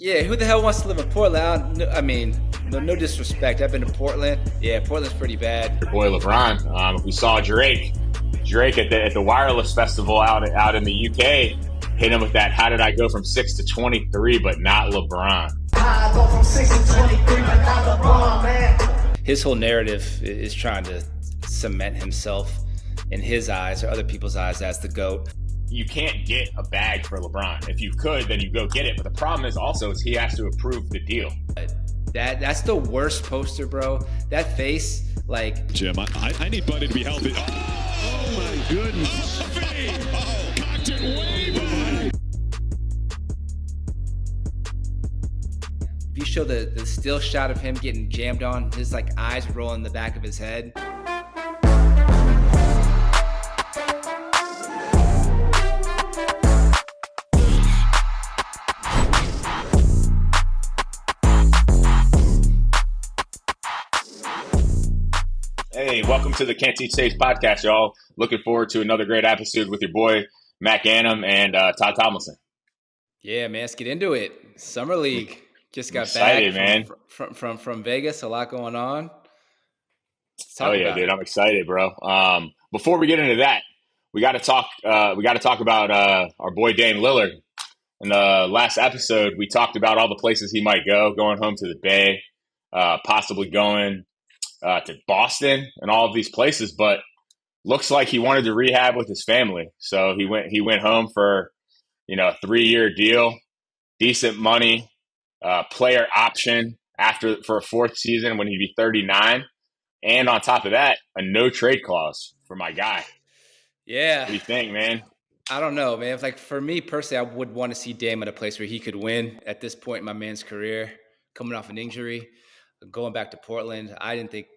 Yeah, who the hell wants to live in Portland? I mean, no disrespect. I've been to Portland. Yeah, Portland's pretty bad. Your boy LeBron. We saw Drake at the Wireless Festival out in the UK hit him with that. How did I go from 6 to 23, but not LeBron? I go from 6 to 23, but not LeBron, man. His whole narrative is trying to cement himself in his eyes or other people's eyes as the GOAT. You can't get a bag for LeBron. If you could, then you go get it. But the problem is he has to approve the deal. That's the worst poster, bro. That face, like... Jim, I need Buddy to be healthy. Oh my goodness. Oh, cocked it way back. If you show the still shot of him getting jammed on, his like eyes roll in the back of his head. Hey, welcome to the Can't Teach Saves podcast, y'all. Looking forward to another great episode with your boy, Mac Annam and Todd Tomlinson. Yeah, man, let's get into it. Summer League just got excited, back from Vegas. A lot going on. Oh yeah, dude, I'm excited, bro. Before we get into that, we got to talk. We got to talk about our boy Dame Lillard. In the last episode, we talked about all the places he might go, going home to the Bay, possibly going to Boston and all of these places, but looks like he wanted to rehab with his family. So he went home for, a 3-year deal, decent money, player option for a fourth season when he'd be 39. And on top of that, a no trade clause for my guy. Yeah. What do you think, man? I don't know, man. Like for me personally, I would want to see Dame at a place where he could win at this point in my man's career, coming off an injury. Going back to Portland, I didn't think,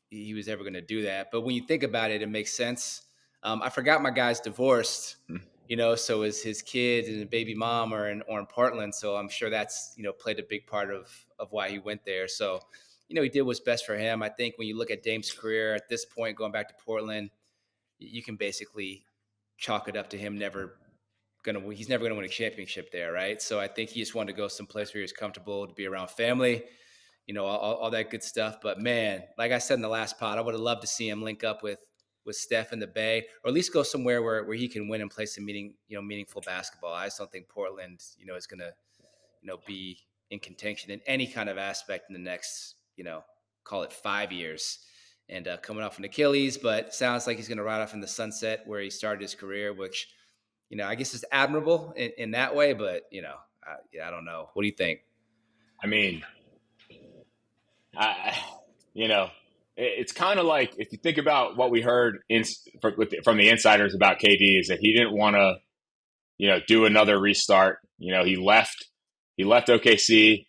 he was ever going to do that. But when you think about it, it makes sense. I forgot my guy's divorced, so is his kid and baby mom are in Portland. So I'm sure that's, played a big part of why he went there. So, he did what's best for him. I think when you look at Dame's career at this point, going back to Portland, you can basically chalk it up to him he's never going to win a championship there, right? So I think he just wanted to go someplace where he was comfortable to be around family. All that good stuff. But man, like I said in the last pod, I would have loved to see him link up with Steph in the Bay, or at least go somewhere where he can win and play some meaningful basketball. I just don't think Portland, is going to, be in contention in any kind of aspect in the next, call it 5 years. And coming off an Achilles, but sounds like he's going to ride off in the sunset where he started his career, which, I guess is admirable in that way. But, I don't know. What do you think? I mean, it's kind of like if you think about what we heard from the insiders about KD is that he didn't want to, do another restart. He left OKC,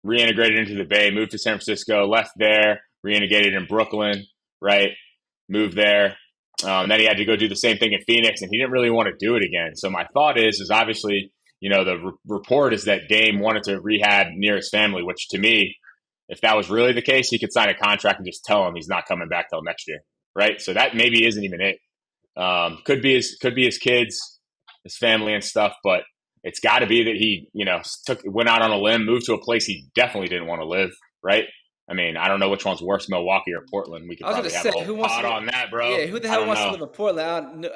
reintegrated into the Bay, moved to San Francisco, left there, reintegrated in Brooklyn, right? Moved there. Then he had to go do the same thing in Phoenix, and he didn't really want to do it again. So my thought is obviously, the report is that Dame wanted to rehab near his family, which to me, if that was really the case, he could sign a contract and just tell him he's not coming back till next year, right? So that maybe isn't even it. Could be his kids, his family and stuff, but it's got to be that he, went out on a limb, moved to a place he definitely didn't want to live, right? I mean, I don't know which one's worse, Milwaukee or Portland. We could probably have a whole pod on that, bro. Yeah, who the hell wants to live in Portland?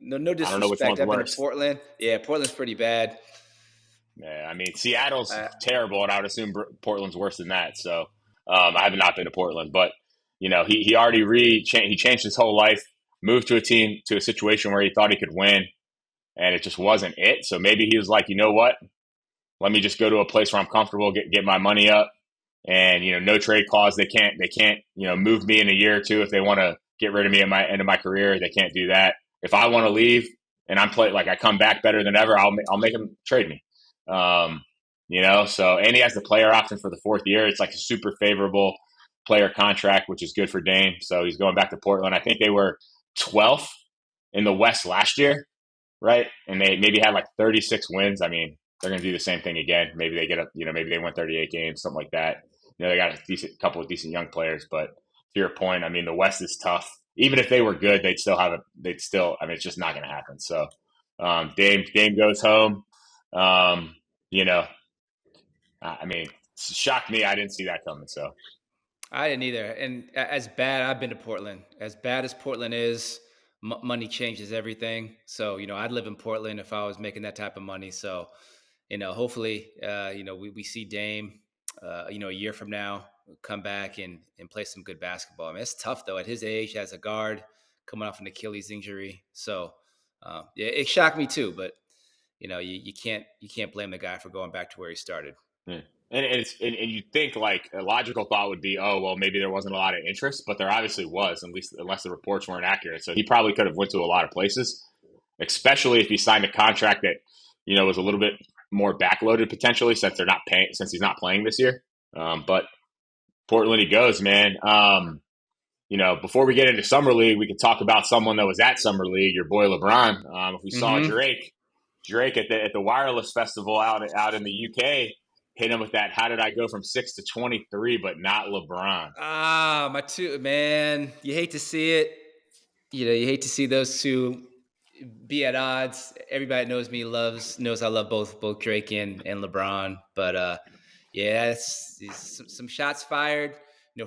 No disrespect. I've been to Portland. Yeah, Portland's pretty bad. Yeah, I mean, Seattle's terrible, and I would assume Portland's worse than that. So I have not been to Portland, but he already he changed his whole life, moved to a situation where he thought he could win, and it just wasn't it. So maybe he was like, you know what? Let me just go to a place where I'm comfortable, get my money up, and no trade clause. They can't move me in a year or two if they want to get rid of me at my end of my career. They can't do that. If I want to leave and I come back better than ever, I'll make them trade me. So, and he has the player option for the fourth year. It's like a super favorable player contract, which is good for Dame. So he's going back to Portland. I think they were 12th in the West last year, right? And they maybe had like 36 wins. I mean, they're going to do the same thing again. Maybe they maybe they win 38 games, something like that. They got a couple of decent young players, but to your point, I mean, the West is tough. Even if they were good, I mean, it's just not going to happen. So, Dame goes home. I mean, it shocked me. I didn't see that coming. So I didn't either. And as bad, I've been to Portland. As bad as Portland is, money changes everything. So, I'd live in Portland if I was making that type of money. So, hopefully, we see Dame, a year from now, come back and play some good basketball. I mean, it's tough though at his age as a guard coming off an Achilles injury. So, yeah, it shocked me too. But you can't blame the guy for going back to where he started. yeah. And you think like a logical thought would be, oh well, maybe there wasn't a lot of interest, but there obviously was, at least unless the reports weren't accurate. So he probably could have went to a lot of places, especially if he signed a contract that was a little bit more backloaded potentially, since they're not paying, since he's not playing this year. But Portland he goes, man. Before we get into summer league, we could talk about someone that was at summer league, your boy LeBron. If we saw Drake at the wireless festival out in the UK, hit him with that. How did I go from 6 to 23, but not LeBron? My two, man. You hate to see it. You hate to see those two be at odds. Everybody knows me knows I love both Drake and LeBron. But yeah, it's some shots fired.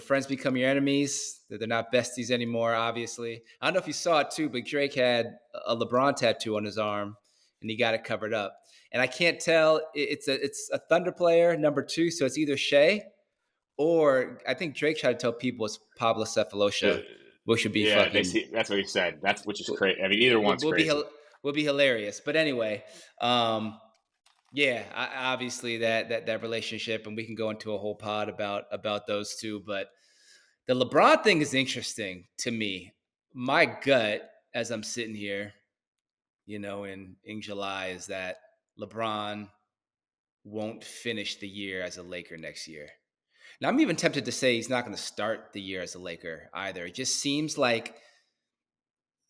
Friends become your enemies. They're not besties anymore. Obviously, I don't know if you saw it too, but Drake had a LeBron tattoo on his arm, and he got it covered up. And I can't tell. It's a Thunder player, number 2, so it's either Shea or I think Drake tried to tell people it's Pablo Cephalosha, which would be fucking. That's what he said. Which is crazy. I mean, either one's crazy. Will be hilarious. But anyway, yeah, obviously that relationship, and we can go into a whole pod about those two. But the LeBron thing is interesting to me. My gut, as I'm sitting here, in July, is that LeBron won't finish the year as a Laker next year. Now, I'm even tempted to say he's not going to start the year as a Laker either. It just seems like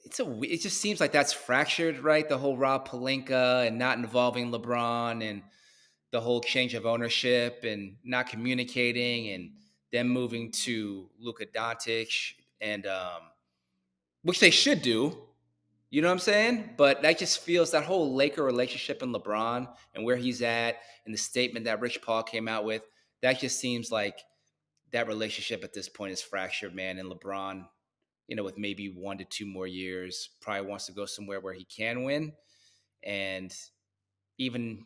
it just seems like that's fractured, right? The whole Rob Pelinka and not involving LeBron and the whole change of ownership and not communicating and them moving to Luka Doncic and which they should do. You know what I'm saying? But that just feels that whole Laker relationship and LeBron and where he's at and the statement that Rich Paul came out with, that just seems like that relationship at this point is fractured, man. And LeBron, with maybe 1 to 2 more years, probably wants to go somewhere where he can win. And even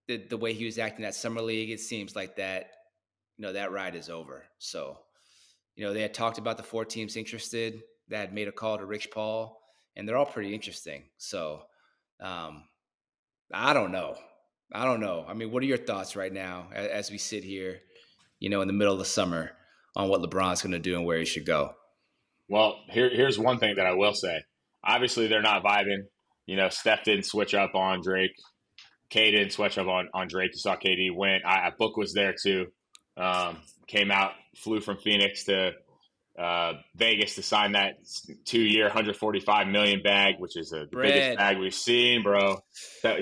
the way he was acting at Summer League, it seems like that, that ride is over. So, they had talked about the 4 teams interested that had made a call to Rich Paul, and they're all pretty interesting. So, I don't know. I mean, what are your thoughts right now as we sit here, in the middle of the summer on what LeBron's going to do and where he should go? Well, here's one thing that I will say. Obviously, they're not vibing. Steph didn't switch up on Drake. K didn't switch up on Drake. You saw KD went. Book was there too. Came out, flew from Phoenix to Vegas to sign that 2-year, $145 million bag, which is the biggest bag we've seen, bro. So,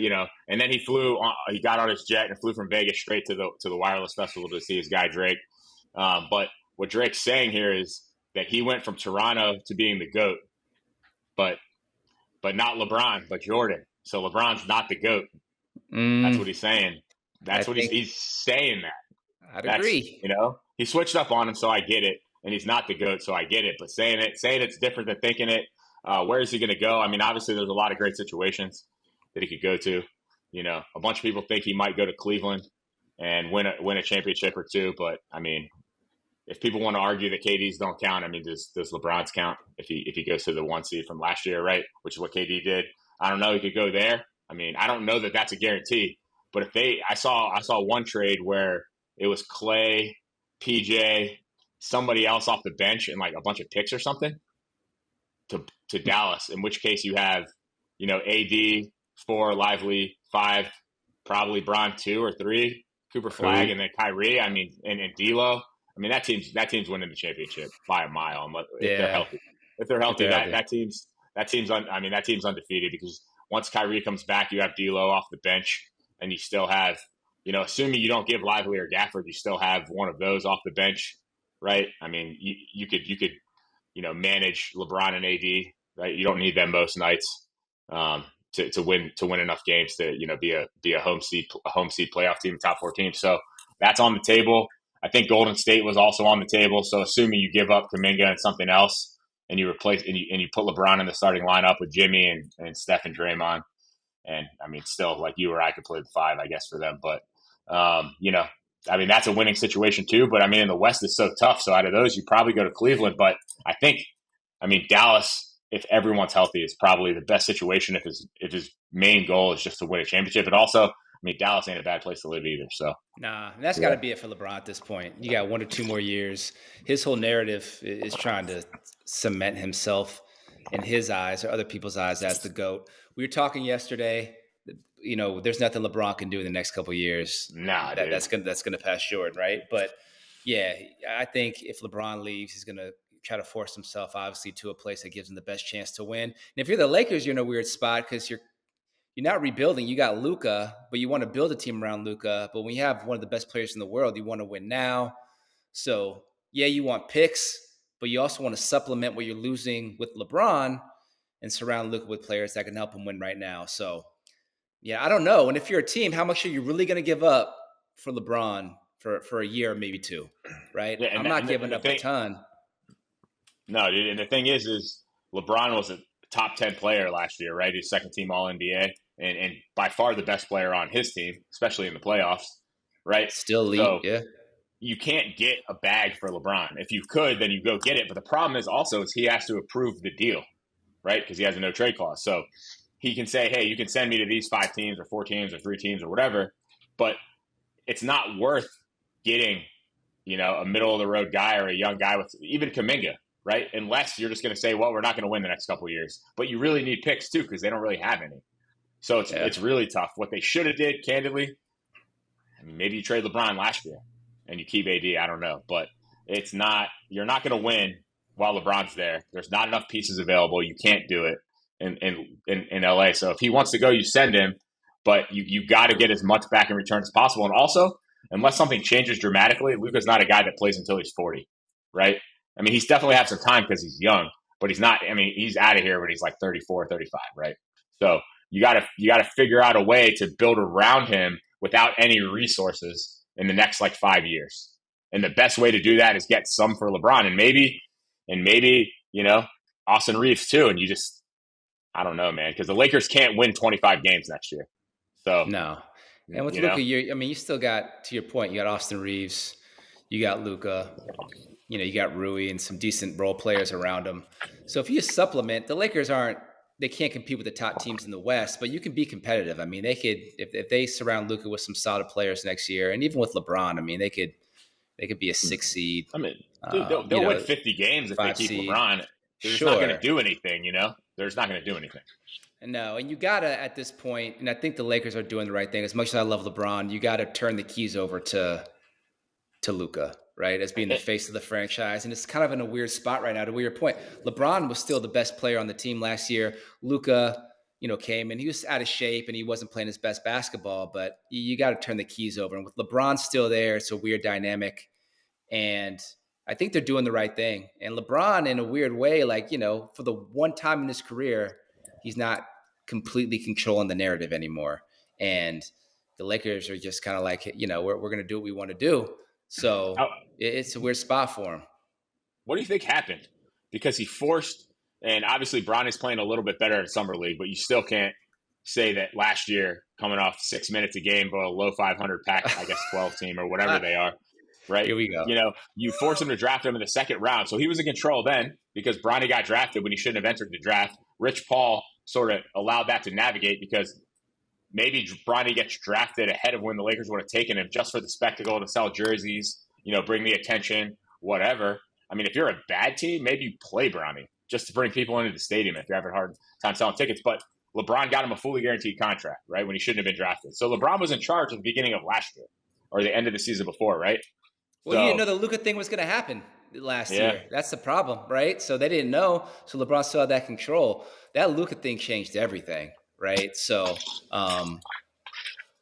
and then he got on his jet and flew from Vegas straight to the wireless festival to see his guy Drake. But what Drake's saying here is that he went from Toronto to being the GOAT, but not LeBron, but Jordan. So LeBron's not the GOAT. That's what he's saying. He's saying that. I'd agree. He switched up on him, so I get it. And he's not the GOAT, so I get it. But saying it's different than thinking it. Where is he going to go? I mean, obviously there's a lot of great situations that he could go to. A bunch of people think he might go to Cleveland and win a championship or two. But I mean, if people want to argue that KD's don't count, I mean, does LeBron's count if he goes to the 1 seed from last year, right? Which is what KD did. I don't know. He could go there. I mean, I don't know that that's a guarantee. But I saw one trade where it was Klay, PJ, somebody else off the bench, and like a bunch of picks or something to Dallas. In which case you have, AD 4, Lively 5, probably Bron 2 or 3, Cooper Flagg, and then Kyrie. I mean, and D'Lo. I mean, that team's winning the championship by a mile if they're healthy. If they're healthy, that team's undefeated, because once Kyrie comes back, you have D'Lo off the bench, and you still have, assuming you don't give Lively or Gafford, you still have one of those off the bench, right? I mean, you could manage LeBron and AD, right? You don't need them most nights to win enough games to be a home seed playoff team, top 4 team. So that's on the table. I think Golden State was also on the table. So assuming you give up Kuminga and something else, and you replace and you put LeBron in the starting lineup with Jimmy and Steph and Draymond, and I mean, still like you or I could play the 5, I guess, for them. But I mean, that's a winning situation too. But I mean, in the West is so tough. So out of those, you probably go to Cleveland. But I think, I mean, Dallas, if everyone's healthy, is probably the best situation if his main goal is just to win a championship. And also, I mean, Dallas ain't a bad place to live either. So nah, that's got to be it for LeBron at this point. You got 1 or 2 more years. His whole narrative is trying to cement himself in his eyes or other people's eyes as the GOAT. We were talking yesterday. There's nothing LeBron can do in the next couple of years. Nah, that's gonna pass Jordan, right? But yeah, I think if LeBron leaves, he's gonna try to force himself, obviously, to a place that gives him the best chance to win. And if you're the Lakers, you're in a weird spot because you're not rebuilding. You got Luka, but you want to build a team around Luka. But when you have one of the best players in the world, you want to win now. So yeah, you want picks, but you also want to supplement what you're losing with LeBron and surround Luka with players that can help him win right now. So yeah, I don't know. And if you're a team, how much are you really going to give up for LeBron for a year, maybe 2, right? Yeah, I'm not giving up a ton. No, dude. And the thing is LeBron was a top 10 player last year, right? He's second team All NBA and by far the best player on his team, especially in the playoffs, right? Still elite, so yeah. You can't get a bag for LeBron. If you could, then you go get it. But the problem is he has to approve the deal, right? Because he has a no trade clause. So he can say, hey, you can send me to these 5 teams or 4 teams or 3 teams or whatever, but it's not worth getting, a middle of the road guy or a young guy with even Kuminga, right? Unless you're just going to say, well, we're not going to win the next couple of years, but you really need picks too because they don't really have any. So it's really tough. What they should have did, candidly, I mean, maybe you trade LeBron last year and you keep AD. I don't know, but it's not. You're not going to win while LeBron's there. There's not enough pieces available. You can't do it in LA. So if he wants to go, you send him, but you got to get as much back in return as possible. And also, unless something changes dramatically, Luka's not a guy that plays until he's 40, right? I mean, he's definitely have some time because he's young, but he's not. I mean, he's out of here when he's like 34, 35, right? So you got to figure out a way to build around him without any resources in the next like 5 years. And the best way to do that is get some for LeBron and maybe Austin Reeves too. And you just, I don't know, man, because the Lakers can't win 25 games next year. So no. And with Luka, you still got, to your point, you got Austin Reeves, you got Luka, you got Rui and some decent role players around him. So if you supplement, the Lakers they can't compete with the top teams in the West, but you can be competitive. I mean, they could, if they surround Luka with some solid players next year, and even with LeBron, I mean, they could be a 6 seed. I mean, dude, they'll win 50 games if they keep seed. LeBron. They're just not going to do anything, They're just not going to do anything. No, and you got to, at this point, and I think the Lakers are doing the right thing. As much as I love LeBron, you got to turn the keys over to Luka, right, as being the face of the franchise. And it's kind of in a weird spot right now. To your point, LeBron was still the best player on the team last year. Luka, came and he was out of shape and he wasn't playing his best basketball, but you got to turn the keys over. And with LeBron still there, it's a weird dynamic. And I think they're doing the right thing. And LeBron, in a weird way, for the one time in his career, he's not completely controlling the narrative anymore. And the Lakers are just kind of like, we're going to do what we want to do. So it's a weird spot for him. What do you think happened? Because he forced, and obviously Bronny's playing a little bit better in Summer League, but you still can't say that last year, coming off 6 minutes a game, but a low 500 pack, I guess 12 team or whatever they are, right? Here we go. You force him to draft him in the second round. So he was in control then because Bronny got drafted when he shouldn't have entered the draft. Rich Paul sort of allowed that to navigate because maybe Bronny gets drafted ahead of when the Lakers would have taken him just for the spectacle to sell jerseys, bring the attention, whatever. I mean, if you're a bad team, maybe you play Bronny just to bring people into the stadium if you're having a hard time selling tickets. But LeBron got him a fully guaranteed contract, right, when he shouldn't have been drafted. So LeBron was in charge at the beginning of last year or the end of the season before, right? Well, you didn't know the Luka thing was going to happen last year. That's the problem, right? So they didn't know. So LeBron still had that control. That Luka thing changed everything, right? So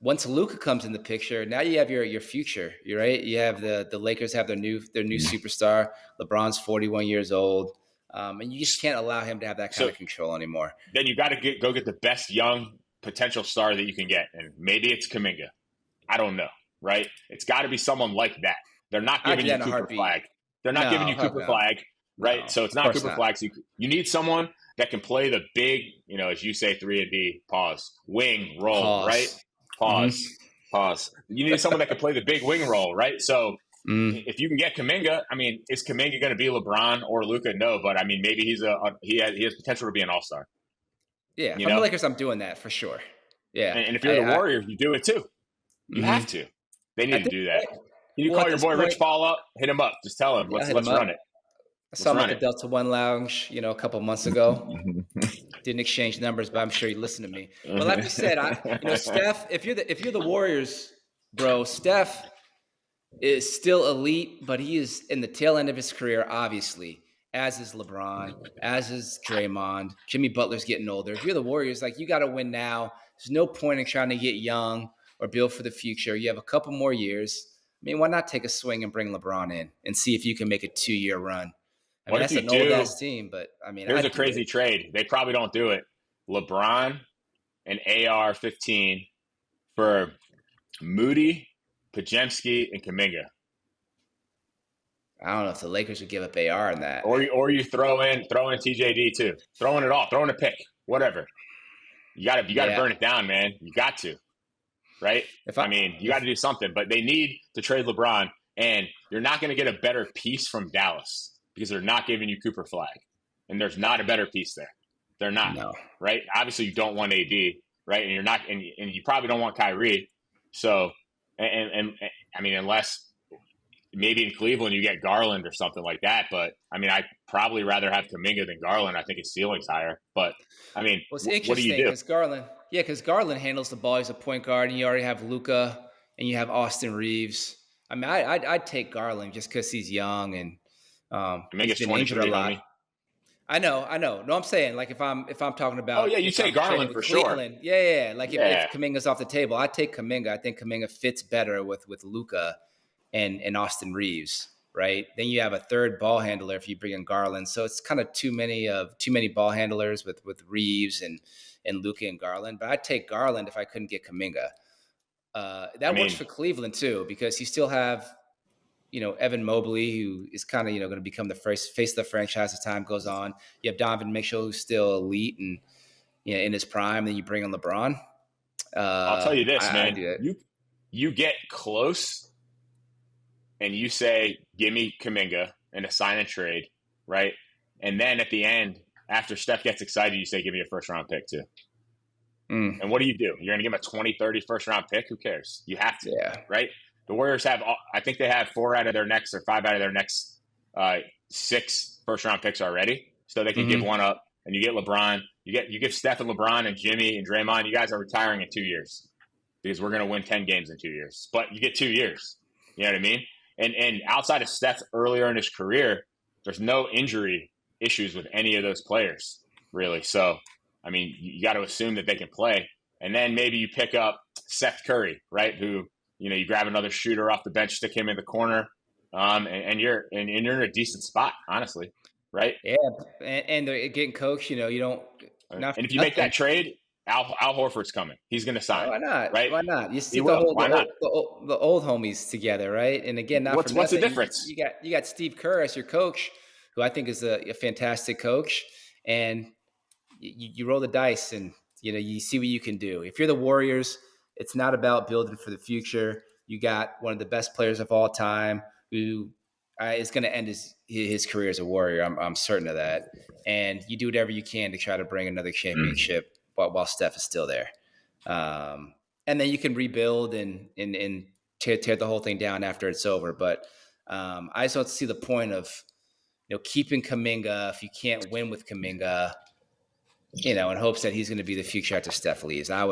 once Luka comes in the picture, now you have your future. You're right. You have the Lakers have their new superstar. LeBron's 41 years old, and you just can't allow him to have that kind of control anymore. Then you got to go get the best young potential star that you can get, and maybe it's Kuminga. I don't know. right? It's got to be someone like that. They're not I'd giving do that you in a Cooper heartbeat. Flagg. They're not giving No, you heck Cooper no. Flagg, right? No, So it's of not course Cooper not. Flagg. So you need someone that can play the big, as you say, 3-and-D, pause, wing, roll, right? Pause. Pause, pause. You need someone that can play the big wing role, right? So if you can get Kuminga, I mean, is Kuminga going to be LeBron or Luka? No, but I mean, maybe he has potential to be an all-star. Yeah, if You I'm the know, Lakers, I'm doing that for sure. Yeah, and if you're the Warriors, you do it too. You have to. They I need to think. do that. Can you Well, call at your this boy point, Rich Paul up? Hit him up. Just tell him. yeah, I Let's hit him run up. it. I saw Let's him run at the it. Delta One Lounge, a couple months ago. Didn't exchange numbers, but I'm sure he listened to me. But like we said, Steph, if you're the Warriors, bro, Steph is still elite, but he is in the tail end of his career, obviously, as is LeBron, as is Draymond. Jimmy Butler's getting older. If you're the Warriors, like, you got to win now. There's no point in trying to get young or build for the future. You have a couple more years. I mean, why not take a swing and bring LeBron in and see if you can make a 2-year run? I mean, What if that's you an old do? ass team, but I mean, Here's a I'd do crazy it. trade. They probably don't do it. LeBron and AR-15 for Moody, Pajemski, and Kuminga. I don't know if the Lakers would give up AR in that. Or you throw in TJD too. Throw in it all. Throw in a pick. Whatever. You got to burn it down, man. You got to. Right? You got to do something. But they need to trade LeBron, and you're not going to get a better piece from Dallas because they're not giving you Cooper Flagg, and there's not a better piece there. They're not. No. Right? Obviously, you don't want AD, right? And you're not, and you probably don't want Kyrie. So, and I mean, unless maybe in Cleveland you get Garland or something like that. But I mean, I'd probably rather have Kuminga than Garland. I think his ceiling's higher. But I mean, Well, it's what do interesting you do? because Garland handles the ball. He's a point guard, and you already have Luka, and you have Austin Reeves. I mean, I'd take Garland just because he's young and Kuminga's he's been injured a 23, lot. homie. I know. No, I'm saying, like, if I'm talking about, Oh yeah, you take Garland for Cleveland, sure. yeah. Like if Kuminga's off the table, I take Kuminga. I think Kuminga fits better with Luka and Austin Reeves, right? Then you have a third ball handler if you bring in Garland. So it's kind of too many ball handlers with Reeves and Luka and Garland. But I'd take Garland if I couldn't get Kuminga. That works for Cleveland too, because you still have, Evan Mobley, who is kind of, going to become the face of the franchise as time goes on. You have Donovan Mitchell, who's still elite and in his prime. Then you bring in LeBron. I'll tell you this, man. do You get close and you say, give me Kuminga and a sign and trade, right? And then at the end, after Steph gets excited, you say, give me a first-round pick too. And what do? You're going to give him a 20, 30 first-round pick? Who cares? You have to, right? The Warriors have, I think they have 4 out of their next or 5 out of their next 6 first-round picks already. So they can give one up, and you get LeBron. You give Steph and LeBron and Jimmy and Draymond. You guys are retiring in 2 years because we're going to win 10 games in 2 years. But you get 2 years. You know what I mean? And outside of Steph earlier in his career, there's no injury issues with any of those players, really. So, I mean, you got to assume that they can play. And then maybe you pick up Seth Curry, right, who – you grab another shooter off the bench, stick him in the corner, and you're in a decent spot, honestly, right? Yeah, and they're getting coached. You don't. And if you make that trade, Al Horford's coming. He's going to sign. Why not? Right? Why not? You see the old homies together, right? And again, what's the difference? You got Steve Kerr as your coach, who I think is a fantastic coach, and you roll the dice, and you see what you can do. If you're the Warriors, it's not about building for the future. You got one of the best players of all time who is going to end his career as a Warrior. I'm certain of that. And you do whatever you can to try to bring another championship while Steph is still there. And then you can rebuild and tear the whole thing down after it's over. But I just don't see the point of keeping Kuminga if you can't win with Kuminga, in hopes that he's going to be the future after Steph leaves. I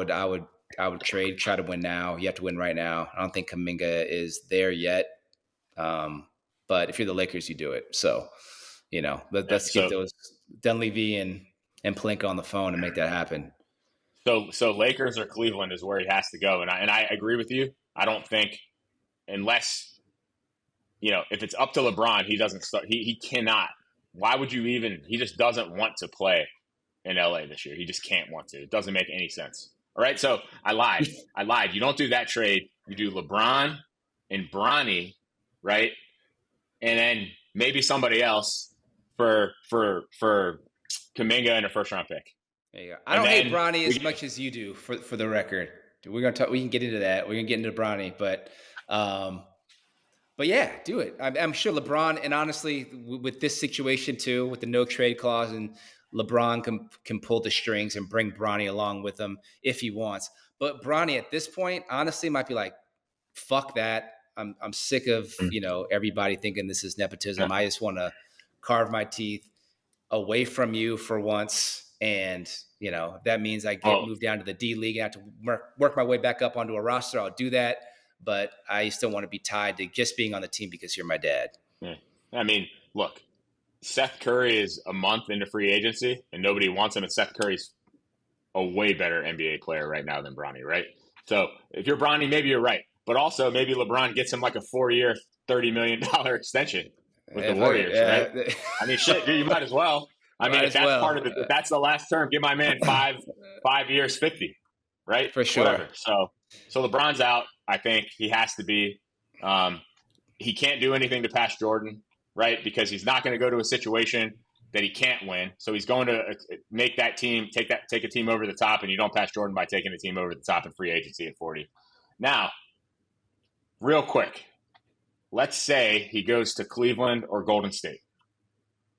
would trade, try to win now. You have to win right now. I don't think Kuminga is there yet. But if you're the Lakers, you do it. So, let's get those Dunleavy and Pelinka on the phone and make that happen. So Lakers or Cleveland is where he has to go. And I agree with you. I don't think unless, if it's up to LeBron, he doesn't start. He cannot. Why would you even? He just doesn't want to play in LA this year. He just can't want to. It doesn't make any sense. All right, so I lied. You don't do that trade. You do LeBron and Bronny, right? And then maybe somebody else for Kuminga and a first-round pick. There you go. I don't hate Bronny as much as you do, for the record. We're gonna talk. We can get into that. We're gonna get into Bronny, but yeah, do it. I'm sure LeBron, and honestly, with this situation too, with the no trade clause, and LeBron can pull the strings and bring Bronny along with him if he wants. But Bronny at this point, honestly, might be like, fuck that. I'm sick of everybody thinking this is nepotism. I just want to carve my teeth away from you for once, and if that means I get moved down to the D League and have to work my way back up onto a roster, I'll do that. But I still want to be tied to just being on the team because you're my dad. Yeah. I mean, look, Seth Curry is a month into free agency, and nobody wants him. And Seth Curry's a way better NBA player right now than Bronny, right? So if you're Bronny, maybe you're right. But also maybe LeBron gets him like a 4-year, $30 million extension with the Warriors, right? I mean, shit, dude, you might as well. I mean, if that's part of it, if that's the last term, give my man 5 years, 50, right? For sure. Whatever. So LeBron's out. I think he has to be. He can't do anything to pass Jordan, right? Because he's not going to go to a situation that he can't win. So he's going to make that team take a team over the top, and you don't pass Jordan by taking a team over the top in free agency at 40. Now, real quick, let's say he goes to Cleveland or Golden State.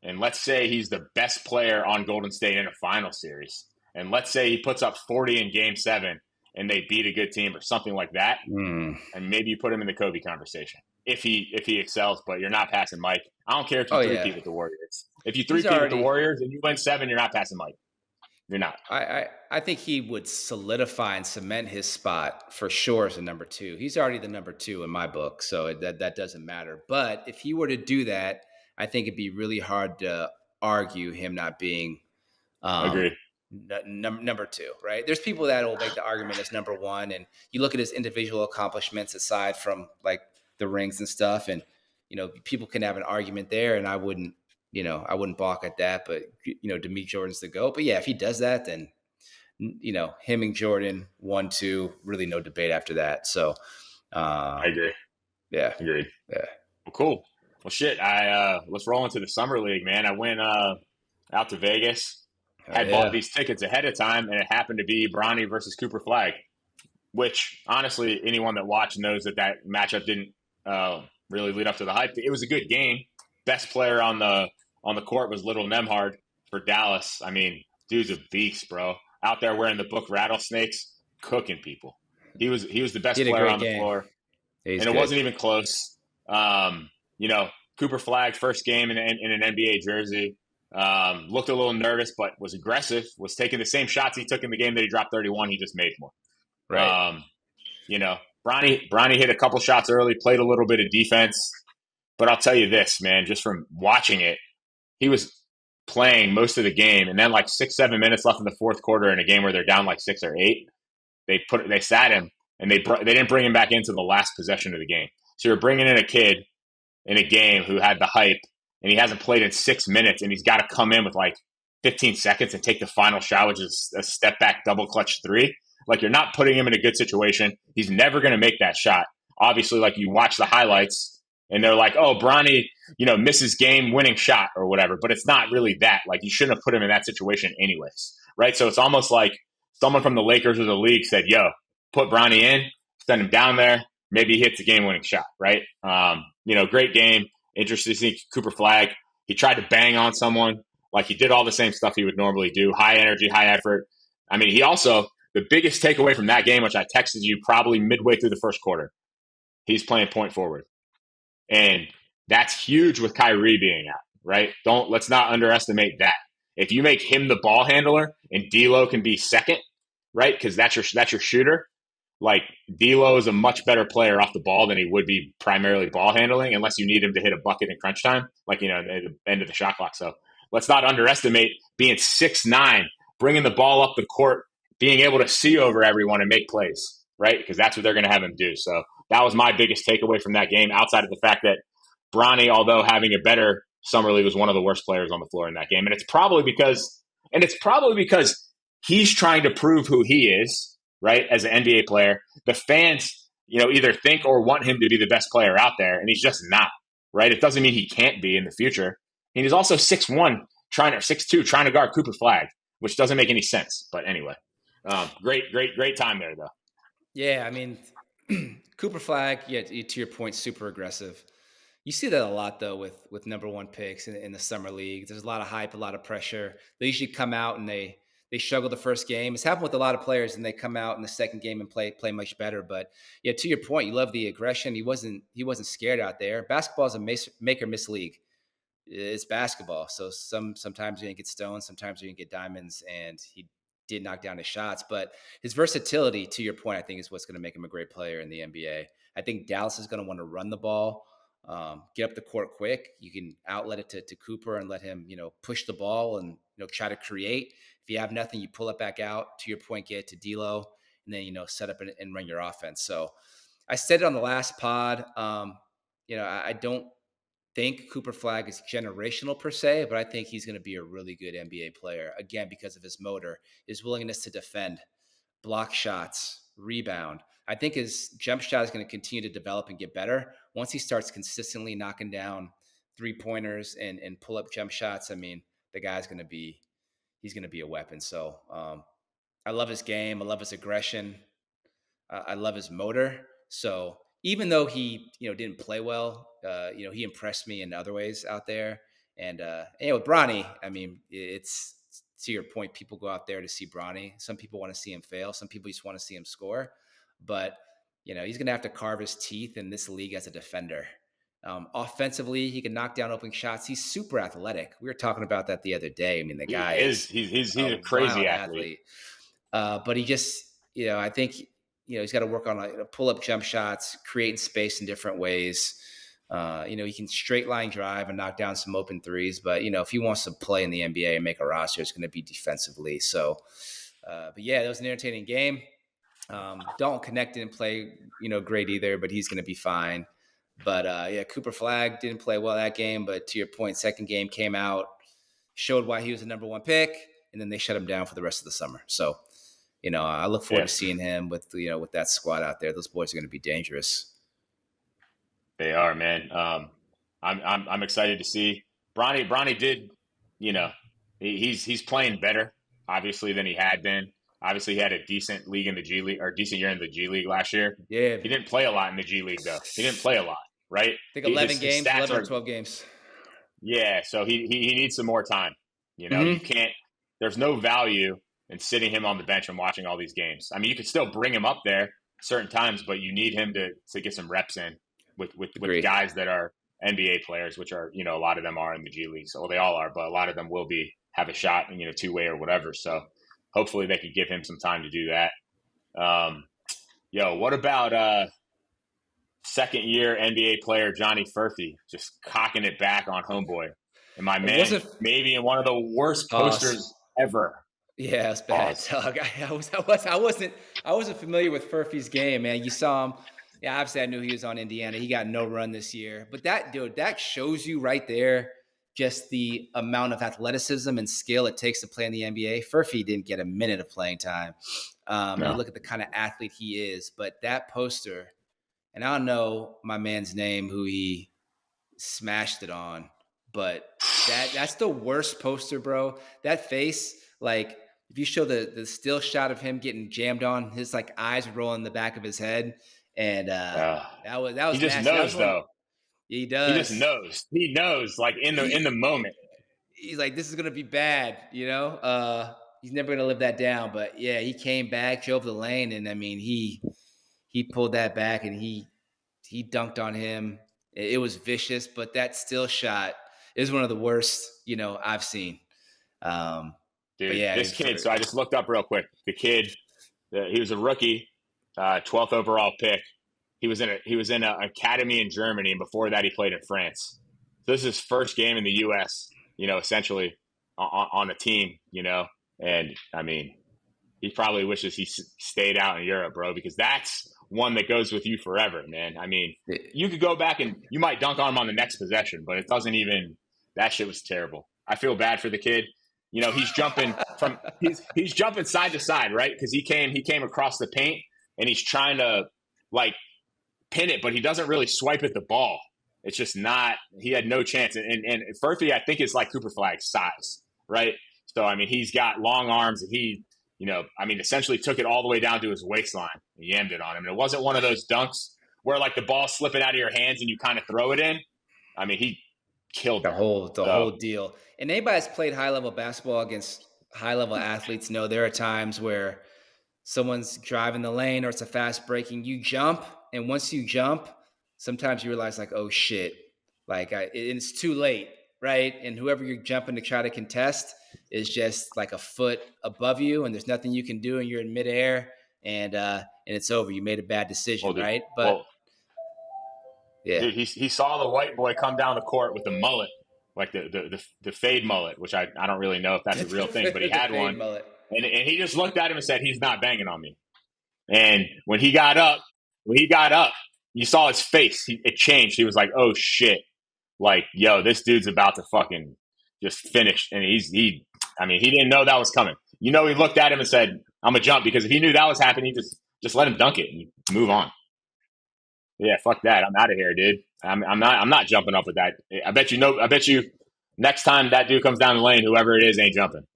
And let's say he's the best player on Golden State in a final series. And let's say he puts up 40 in Game 7 and they beat a good team or something like that. And maybe you put him in the Kobe conversation if he excels, but you're not passing Mike. I don't care if you three-peat with the Warriors. If you three-peat with the Warriors and you win 7, you're not passing Mike. You're not. I think he would solidify and cement his spot for sure as a number 2. He's already the number 2 in my book, so that doesn't matter. But if he were to do that, I think it'd be really hard to argue him not being Agree. Number 2, right? There's people that will make the argument as number 1, and you look at his individual accomplishments aside from like the rings and stuff, and people can have an argument there, and I wouldn't balk at that. But to me, Jordan's the GOAT. But yeah, if he does that, then him and Jordan 1, 2, really no debate after that. So I agree. Yeah, agreed. Yeah. Well, cool. Well, shit. Let's roll into the summer league, man. I went out to Vegas. Had bought these tickets ahead of time, and it happened to be Bronny versus Cooper Flagg, which honestly, anyone that watched knows that matchup didn't really lead up to the hype. It was a good game. Best player on the court was Little Nemhard for Dallas. I mean, dude's a beast, bro. Out there wearing the book Rattlesnakes, cooking people. He was the best player on the floor, and it wasn't even close. Cooper Flagg, first game in an NBA jersey. Looked a little nervous, but was aggressive, was taking the same shots he took in the game that he dropped 31. He just made more. Right. Bronny hit a couple shots early, played a little bit of defense. But I'll tell you this, man, just from watching it, he was playing most of the game. And then like 6-7 minutes left in the fourth quarter in a game where they're down like 6 or 8, they sat him and they didn't bring him back into the last possession of the game. So you're bringing in a kid in a game who had the hype, and he hasn't played in 6 minutes, and he's got to come in with like 15 seconds and take the final shot, which is a step back double clutch 3. Like, you're not putting him in a good situation. He's never going to make that shot. Obviously, like, you watch the highlights and they're like, oh, Bronny, misses game winning shot or whatever, but it's not really that. Like, you shouldn't have put him in that situation anyways, right? So it's almost like someone from the Lakers or the league said, yo, put Bronny in, send him down there, maybe he hits a game winning shot, right? Great game. Interesting to see Cooper Flagg. He tried to bang on someone. Like, he did all the same stuff he would normally do. High energy, high effort. I mean, he also, the biggest takeaway from that game, which I texted you probably midway through the first quarter, he's playing point forward. And that's huge with Kyrie being out, right? Let's not underestimate that. If you make him the ball handler and D'Lo can be second, right? Because that's your shooter. Like, D'Lo is a much better player off the ball than he would be primarily ball handling, unless you need him to hit a bucket in crunch time, like, at the end of the shot clock. So let's not underestimate being 6'9", bringing the ball up the court, being able to see over everyone and make plays, right? Because that's what they're going to have him do. So that was my biggest takeaway from that game, outside of the fact that Bronny, although having a better summer league, was one of the worst players on the floor in that game. And it's probably because he's trying to prove who he is, right, as an NBA player. The fans either think or want him to be the best player out there, and he's just not, right? It doesn't mean he can't be in the future. And he's also 6'1", 6'2", trying to guard Cooper Flagg, which doesn't make any sense. But anyway, great time there, though. Yeah, I mean, Cooper Flagg, yeah, to your point, super aggressive. You see that a lot, though, with number one picks in the summer league. There's a lot of hype, a lot of pressure. They usually come out and they struggle the first game. It's happened with a lot of players, and they come out in the second game and play much better. But yeah, to your point, you love the aggression. He wasn't scared out there. Basketball is a make or miss league. It's basketball, so sometimes you're gonna get stones, sometimes you're gonna get diamonds, and he did knock down his shots. But his versatility, to your point, I think is what's going to make him a great player in the NBA. I think Dallas is going to want to run the ball, get up the court quick. You can outlet it to Cooper and let him, push the ball and try to create. If you have nothing, you pull it back out. To your point, get to D'Lo, and then set up and run your offense. So I said it on the last pod. I don't think Cooper Flagg is generational per se, but I think he's going to be a really good NBA player, again, because of his motor, his willingness to defend, block shots, rebound. I think his jump shot is going to continue to develop and get better. Once he starts consistently knocking down three-pointers and pull-up jump shots, I mean, the guy's going to be a weapon. So I love his game. I love his aggression. I love his motor. So even though he, didn't play well, he impressed me in other ways out there. And with Bronny, I mean, it's to your point, people go out there to see Bronny. Some people want to see him fail. Some people just want to see him score. But, he's going to have to carve his teeth in this league as a defender. Offensively, he can knock down open shots. He's super athletic. We were talking about that the other day. I mean, the guy he's a crazy athlete. But he just, I think, he's got to work on pull-up jump shots, creating space in different ways. He can straight line drive and knock down some open threes. But, if he wants to play in the NBA and make a roster, it's going to be defensively. So, but yeah, that was an entertaining game. Don't connect and play, great either, but he's going to be fine. But, Cooper Flagg didn't play well that game. But to your point, second game came out, showed why he was the number one pick, and then they shut him down for the rest of the summer. So, I look forward to seeing him with that squad out there. Those boys are going to be dangerous. They are, man. I'm excited to see Bronny did, he's playing better, obviously, than he had been. Obviously, he had a decent league in the G League, or decent year in the G League last year. Yeah. He didn't play a lot in the G League, though. He didn't play a lot, right? I think 11 games, 11 or 12 games. Yeah, so he needs some more time. You can't – there's no value in sitting him on the bench and watching all these games. I mean, you could still bring him up there certain times, but you need him to get some reps in with guys that are NBA players, which are, a lot of them are in the G League. So they all are, but a lot of them will have a shot, two-way or whatever. So hopefully they could give him some time to do that. What about second-year NBA player Johnny Furphy just cocking it back on homeboy? And my man, maybe in one of the worst posters ever. Yeah, it's bad, Doug. I wasn't familiar with Furphy's game, man. You saw him. Yeah, obviously I knew he was on Indiana. He got no run this year. But that shows you right there just the amount of athleticism and skill it takes to play in the NBA. Furphy didn't get a minute of playing time. And look at the kind of athlete he is. But that poster, and I don't know my man's name who he smashed it on, but that's the worst poster, bro. That face, like, if you show the still shot of him getting jammed on, his eyes rolling in the back of his head, and that was he just nasty. Knows though. He does. He just knows. He knows, in the moment. He's like, this is gonna be bad, He's never gonna live that down. But yeah, he came back, drove the lane, and I mean, he pulled that back and he dunked on him. It was vicious, but that still shot is one of the worst, I've seen. Dude, this kid. So I just looked up real quick. The kid, he was a rookie, 12th overall pick. He was in an academy in Germany, and before that, he played in France. So this is his first game in the U.S. Essentially on a team. And I mean, he probably wishes he stayed out in Europe, bro, because that's one that goes with you forever, man. I mean, you could go back and you might dunk on him on the next possession, but it doesn't even. That shit was terrible. I feel bad for the kid. He's jumping he's jumping side to side, right? Because he came across the paint and he's trying to pin it, but he doesn't really swipe at the ball. It's just not – he had no chance. And Furphy, I think, is like Cooper Flagg's size, right? So, I mean, he's got long arms, and he, essentially took it all the way down to his waistline and yammed it on him. And it wasn't one of those dunks where, like, the ball's slipping out of your hands and you kind of throw it in. I mean, he killed the whole deal. And anybody that's played high-level basketball against high-level athletes know there are times where someone's driving the lane or it's a fast breaking, you jump, and once you jump, sometimes you realize, like, oh, shit, like, it's too late, right? And whoever you're jumping to try to contest is just like a foot above you, and there's nothing you can do, and you're in midair, and it's over. You made a bad decision, right? But yeah, dude, he saw the white boy come down the court with the mullet, like the fade mullet, which I don't really know if that's a real thing, but he had one, and he just looked at him and said, "He's not banging on me." And when he got up, you saw his face. It changed. He was like, "Oh shit!" Like, yo, this dude's about to fucking just finish. And he didn't know that was coming. He looked at him and said, "I'm gonna jump," because if he knew that was happening, he just let him dunk it and move on. Yeah, fuck that. I'm out of here, dude. I'm not jumping up with that. I bet you next time that dude comes down the lane, whoever it is ain't jumping.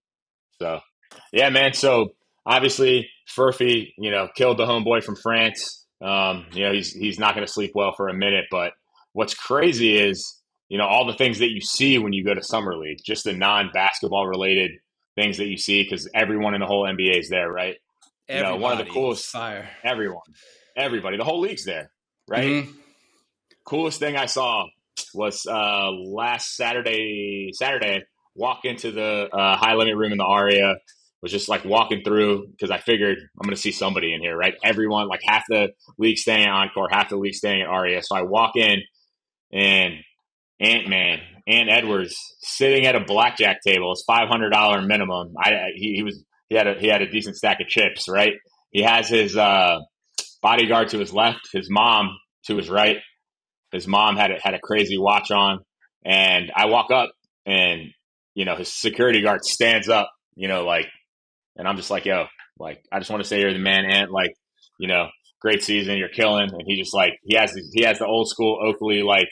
So yeah, man. So obviously Furphy, killed the homeboy from France. He's not gonna sleep well for a minute, but what's crazy is, all the things that you see when you go to Summer League, just the non-basketball related things that you see, because everyone in the whole NBA is there, right? One of the coolest fire. Everybody, the whole league's there, right? Mm-hmm. Coolest thing I saw was last Saturday, walk into the high limit room in the Aria. Was just like walking through because I figured I'm going to see somebody in here, right? Everyone, like half the league staying at Encore, half the league staying at Aria. So I walk in, and Ant Edwards sitting at a blackjack table. It's $500 minimum. He had a decent stack of chips, right? He has his bodyguard to his left, his mom to his right. His mom had a crazy watch on, and I walk up, and his security guard stands up, and I'm just like, yo, like, I just want to say you're the man, Ant, like, great season, you're killing. And he just like he has the old school Oakley, like,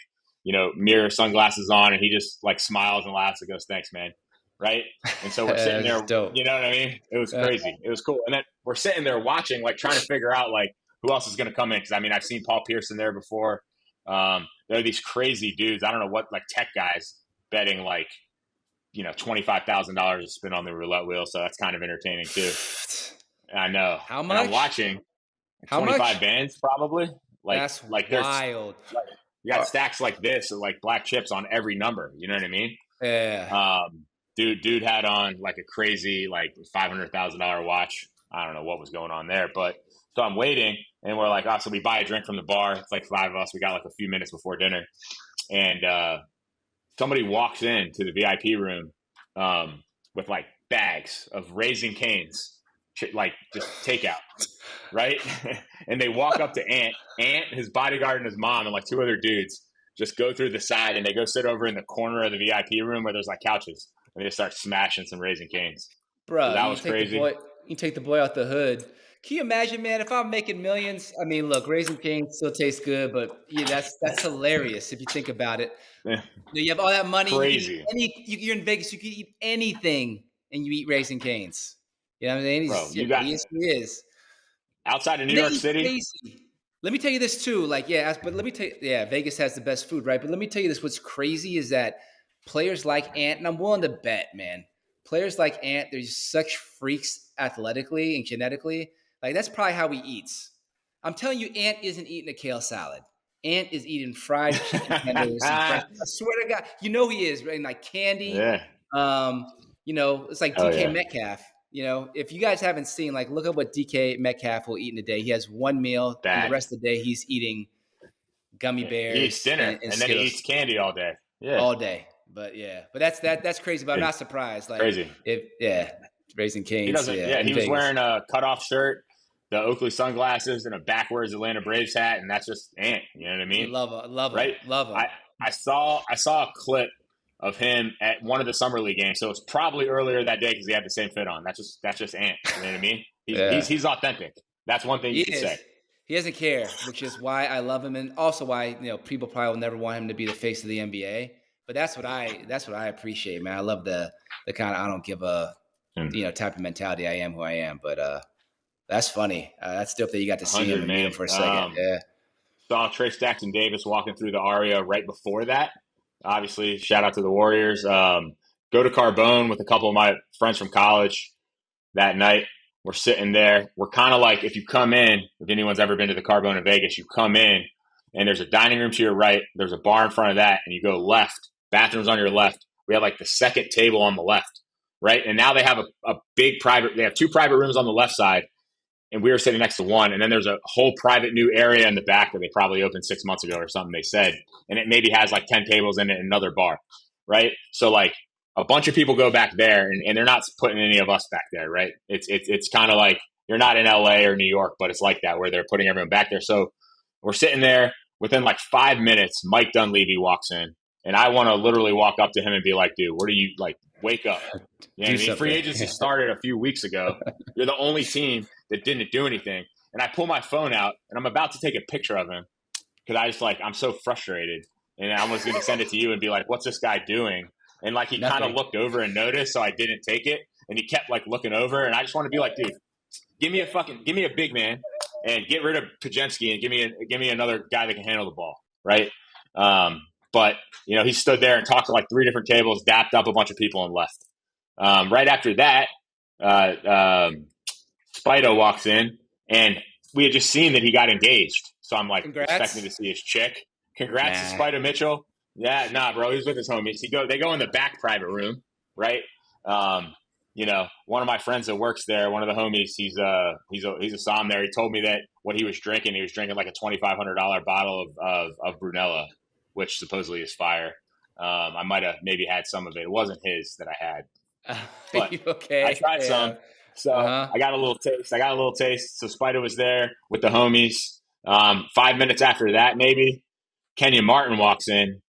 mirror sunglasses on, and he just like smiles and laughs and goes, "Thanks, man." Right? And so we're sitting there, dope. You know what I mean? It was crazy. It was cool. And then we're sitting there watching, like, trying to figure out like who else is going to come in, because I've seen Paul Pierce in there before. There are these crazy dudes. I don't know what, like, tech guys betting like $25,000 to spin on the roulette wheel. So that's kind of entertaining too. I know. How much? I'm watching. How 25 much? Bands probably. That's wild. You got stacks like this, like black chips on every number. You know what I mean? Yeah. Dude had on like a crazy like $500,000 watch. I don't know what was going on there, but so I'm waiting, and we're like, so we buy a drink from the bar. It's like 5 of us. We got like a few minutes before dinner, and somebody walks in to the VIP room with like bags of Raising Cane's, like just takeout, right? And they walk up to Ant, his bodyguard, and his mom, and like 2 other dudes just go through the side, and they go sit over in the corner of the VIP room where there's like couches, and they just start smashing some Raising Cane's. Bro, so that was crazy. You take the boy out the hood. Can you imagine, man, if I'm making millions? I mean, look, Raising Cane's still tastes good, but yeah, that's hilarious if you think about it. Yeah. You have all that money. Crazy. You're in Vegas. You can eat anything, and you eat Raising Cane's. You know what I mean? Bro, he is. Outside of New York City. Crazy. Let me tell you this too. Like, Vegas has the best food, right? But let me tell you this. What's crazy is that players like Ant, and I'm willing to bet, man, players like Ant, they're just such freaks athletically and genetically. Like, that's probably how he eats. I'm telling you, Ant isn't eating a kale salad. Ant is eating fried chicken tenders. I swear to God, he is, right? And like candy. Yeah. It's like DK Metcalf. If you guys haven't seen, like, look at what DK Metcalf will eat in a day. He has one meal, and the rest of the day he's eating gummy bears. He eats dinner, and then he eats candy all day. Yeah, all day. But that's crazy. But I'm not surprised. Like, crazy. Raising Cane's. He doesn't. Yeah, he was wearing a cutoff shirt, the Oakley sunglasses, and a backwards Atlanta Braves hat, and that's just Ant. You know what I mean? Love him. Right? Love him. I saw a clip of him at one of the summer league games, so it's probably earlier that day because he had the same fit on. That's just Ant. You know what I mean? He's authentic. That's one thing you can say. He doesn't care, which is why I love him, and also why people probably will never want him to be the face of the NBA. But that's what I appreciate, man. I love the kind of I don't give a type of mentality. I am who I am. But that's funny. That's dope that you got to see him and meet him for a second. Yeah. Saw Trace Jackson Davis walking through the Aria right before that. Obviously, shout out to the Warriors. Go to Carbone with a couple of my friends from college that night. We're sitting there. We're kind of like, if you come in, if anyone's ever been to the Carbone in Vegas, you come in and there's a dining room to your right. There's a bar in front of that, and you go left. Bathrooms on your left. We have like the second table on the left, right? And now they have a big private. They have 2 private rooms on the left side, and we were sitting next to one. And then there's a whole private new area in the back that they probably opened 6 months ago or something, they said. And it maybe has like 10 tables in it and another bar, right? So like a bunch of people go back there, and they're not putting any of us back there, right? It's kind of like you're not in LA or New York, but it's like that where they're putting everyone back there. So we're sitting there. Within like 5 minutes, Mike Dunleavy walks in, and I want to literally walk up to him and be like, dude, what are you, like, wake up. You know what I mean? Free agency started a few weeks ago. You're the only team that didn't do anything. And I pull my phone out, and I'm about to take a picture of him because I just, like, I'm so frustrated. And I was going to send it to you and be like, what's this guy doing? And, like, he kind of looked over and noticed, so I didn't take it. And he kept, like, looking over. And I just want to be like, dude, give me a big man and get rid of Pajemski and give me another guy that can handle the ball, right? But, he stood there and talked to, like, 3 different tables, dapped up a bunch of people, and left. Right after that, Spido walks in, and we had just seen that he got engaged. So I'm, like, expecting to see his chick. Congrats to Spido Mitchell. Yeah, nah, bro. He was with his homies. They go in the back private room, right? One of my friends that works there, one of the homies, he's a som there. He told me that what he was drinking like a $2,500 bottle of Brunella, which supposedly is fire. I might have maybe had some of it. It wasn't his that I had, but okay? I tried some. So I got a little taste. So Spider was there with the homies. 5 minutes after that, maybe Kenyon Martin walks in,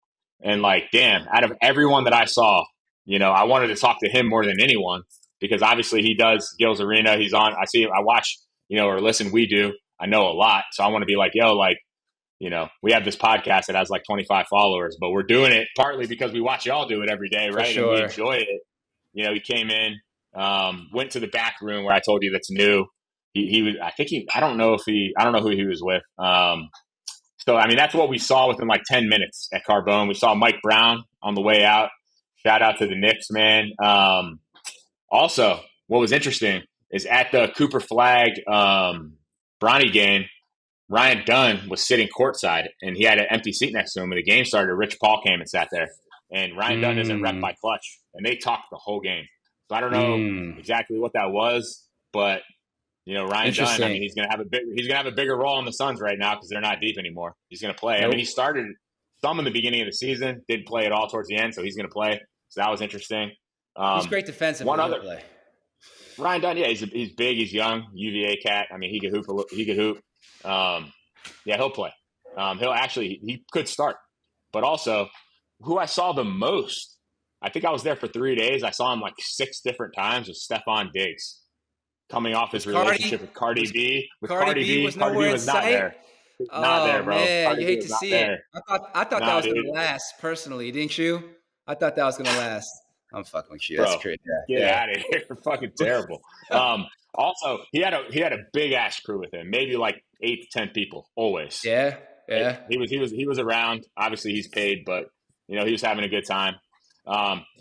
and, like, damn, out of everyone that I saw, I wanted to talk to him more than anyone because obviously he does Gil's Arena. He's on. I watch, or listen. We do. I know a lot, so I want to be like, yo, like, we have this podcast that has like 25 followers, but we're doing it partly because we watch y'all do it every day, right? Sure. And we enjoy it. He came in, went to the back room where I told you that's new. He was. I don't know who he was with. So, I mean, that's what we saw within like 10 minutes at Carbone. We saw Mike Brown on the way out. Shout out to the Knicks, man. Also, what was interesting is at the Cooper Flagg Bronny game, Ryan Dunn was sitting courtside, and he had an empty seat next to him. When the game started, Rich Paul came and sat there. And Ryan Dunn isn't rep by Clutch, and they talked the whole game. So I don't know exactly what that was, but Ryan Dunn. I mean, he's gonna have a bigger role on the Suns right now because they're not deep anymore. He's gonna play. Nope. I mean, he started some in the beginning of the season, didn't play at all towards the end, so he's gonna play. So that was interesting. He's great defensively. One other play. Ryan Dunn, yeah, he's big, he's young, UVA cat. I mean, he could hoop. Yeah, he'll play. He could start. But also, who I saw the most, I think I was there for 3 days. I saw him like 6 different times, was Stephon Diggs. Coming off his relationship with Cardi B. Cardi B was not there. Not there, bro. Man, Cardi you hate to see it. I thought that was going to last, personally, didn't you? I thought that was going to last. I'm fucking with you. That's crazy. Get out of here. You're fucking terrible. Also, he had a big ass crew with him, maybe like 8 to 10 people, always. Yeah. He was around. Obviously, he's paid, but he was having a good time.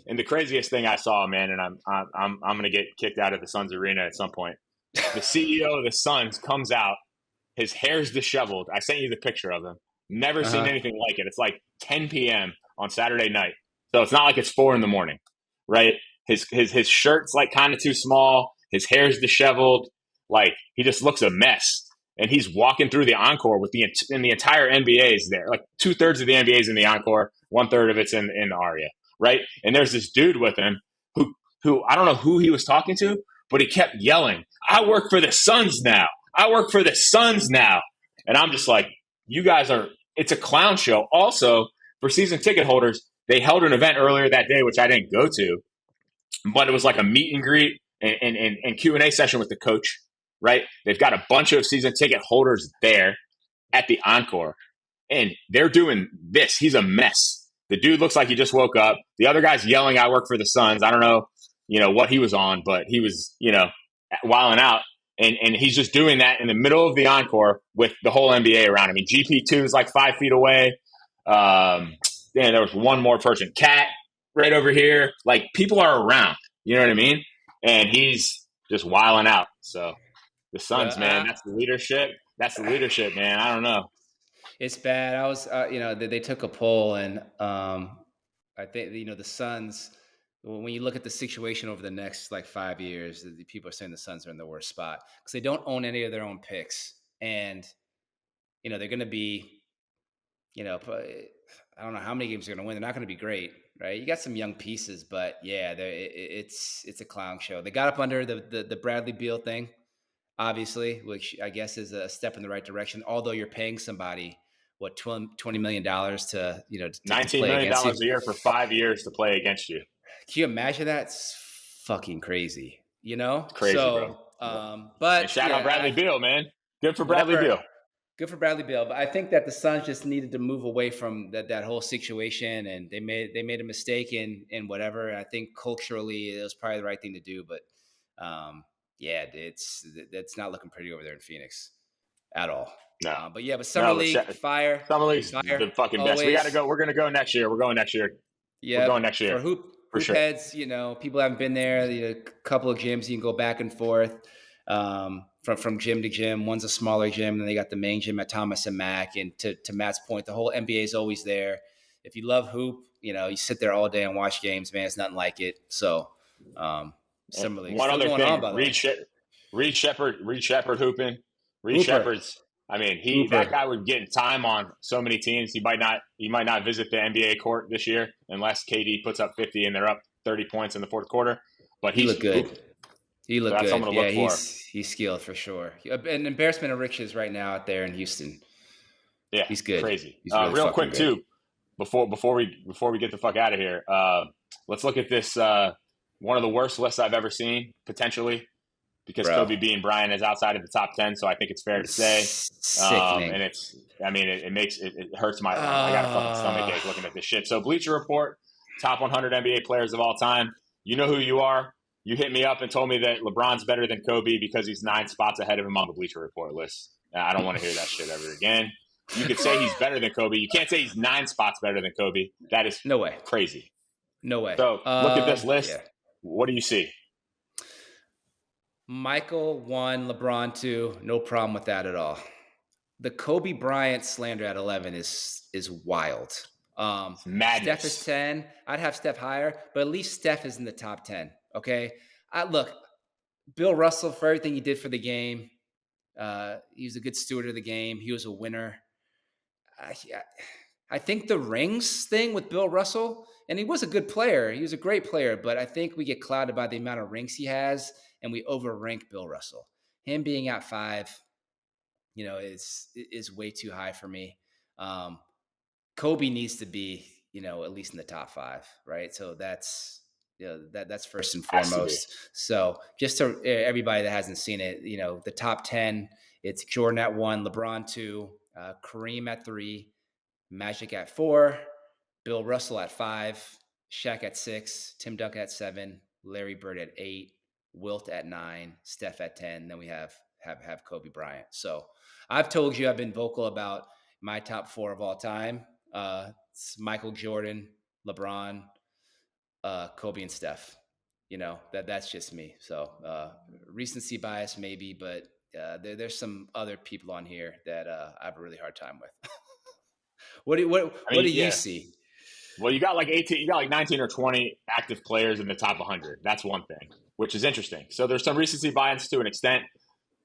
And the craziest thing I saw, man, and I'm going to get kicked out of the Suns arena at some point. The CEO of the Suns comes out. His hair's disheveled. I sent you the picture of him. Never seen anything like it. It's like 10 p.m. on Saturday night. So it's not like it's 4 a.m, right? His shirt's like kind of too small. His hair's disheveled. Like, he just looks a mess. And he's walking through the Encore with the entire NBA is there. Like 2/3 of the NBA is in the Encore. 1/3 of it's in the Aria. Right. And there's this dude with him who I don't know who he was talking to, but he kept yelling, I work for the Suns now. I work for the Suns now. And I'm just like, you guys it's a clown show. Also, for season ticket holders, they held an event earlier that day, which I didn't go to, but it was like a meet and greet and Q&A session with the coach. right? They've got a bunch of season ticket holders there at the Encore, and they're doing this. He's a mess. The dude looks like he just woke up. The other guy's yelling, "I work for the Suns." I don't know, what he was on, but he was, wilding out. And he's just doing that in the middle of the Encore with the whole NBA around him. I mean, GP2 is like 5 feet away. There was one more person. Cat right over here. Like, people are around. You know what I mean? And he's just wilding out. So the Suns, man, that's the leadership. That's the leadership, man. I don't know. It's bad. I was, they took a poll, and I think, the Suns, when you look at the situation over the next like 5 years, the people are saying the Suns are in the worst spot because they don't own any of their own picks. And, they're going to be, I don't know how many games they're going to win. They're not going to be great, right? You got some young pieces, but yeah, it's a clown show. They got up under the Bradley Beal thing, obviously, which I guess is a step in the right direction. Although you're paying somebody $20 million to $19 million a year for 5 years to play against you. Can you imagine that? It's fucking crazy, It's crazy, so, bro. But and shout out Bradley Beal, man. Good for Bradley Beal. Good for Bradley Beal. But I think that the Suns just needed to move away from that whole situation, and they made a mistake in whatever. And I think culturally it was probably the right thing to do. But yeah, it's not looking pretty over there in Phoenix at all. No. But Summer League, fire. Summer League's the fucking best. We got to go. We're going to go next year. We're going next year. Yeah, we're going next year. For hoop sure. Heads, people haven't been there. A couple of gyms you can go back and forth from gym to gym. One's a smaller gym, and then they got the main gym at Thomas and Mack. And to Matt's point, the whole NBA is always there. If you love hoop, you sit there all day and watch games, man. It's nothing like it. So, Summer League. One other thing, Reed Sheppard hooping. Reed Sheppard's. I mean, that guy would get time on so many teams. He might not visit the NBA court this year unless KD puts up 50 and they're up 30 points in the fourth quarter. But he looked good. He looked good. Yeah, he's skilled for sure. An embarrassment of riches right now out there in Houston. Yeah, he's good. Crazy. He's really real quick good. too, before we get the fuck out of here, let's look at this. One of the worst lists I've ever seen, potentially. Because Kobe being Bryant is outside of the top 10, so I think it's fair to say. Sickening. And it hurts my I got a fucking stomach ache looking at this shit. So Bleacher Report, top 100 NBA players of all time. You know who you are. You hit me up and told me that LeBron's better than Kobe because he's 9 spots ahead of him on the Bleacher Report list. I don't want to hear that shit ever again. You could say he's better than Kobe. You can't say he's 9 spots better than Kobe. That is no way. Crazy. No way. So look at this list. Yeah. What do you see? Michael 1, LeBron 2, no problem with that at all. The Kobe Bryant slander at 11 is wild. Madness. Steph is 10. I'd have Steph higher, but at least Steph is in the top 10. Okay. Look, Bill Russell, for everything he did for the game, he was a good steward of the game. He was a winner. I think the rings thing with Bill Russell, and he was a good player. He was a great player, but I think we get clouded by the amount of rings he has. And we overrank Bill Russell. Him being at 5, is way too high for me. Kobe needs to be, at least in the top 5, right? So that's that's first and foremost. So just to everybody that hasn't seen it, the top 10, it's Jordan at 1, LeBron 2, Kareem at 3, Magic at 4, Bill Russell at 5, Shaq at 6, Tim Duncan at 7, Larry Bird at 8. Wilt at 9, Steph at 10. Then we have Kobe Bryant. So I've told you I've been vocal about my top 4 of all time. It's Michael Jordan, LeBron, Kobe, and Steph. That's just me. So recency bias maybe, but there's some other people on here that I have a really hard time with. What do you see? Well, you got like 18, you got like 19 or 20 active players in the top 100. That's one thing, which is interesting. So there's some recency bias to an extent.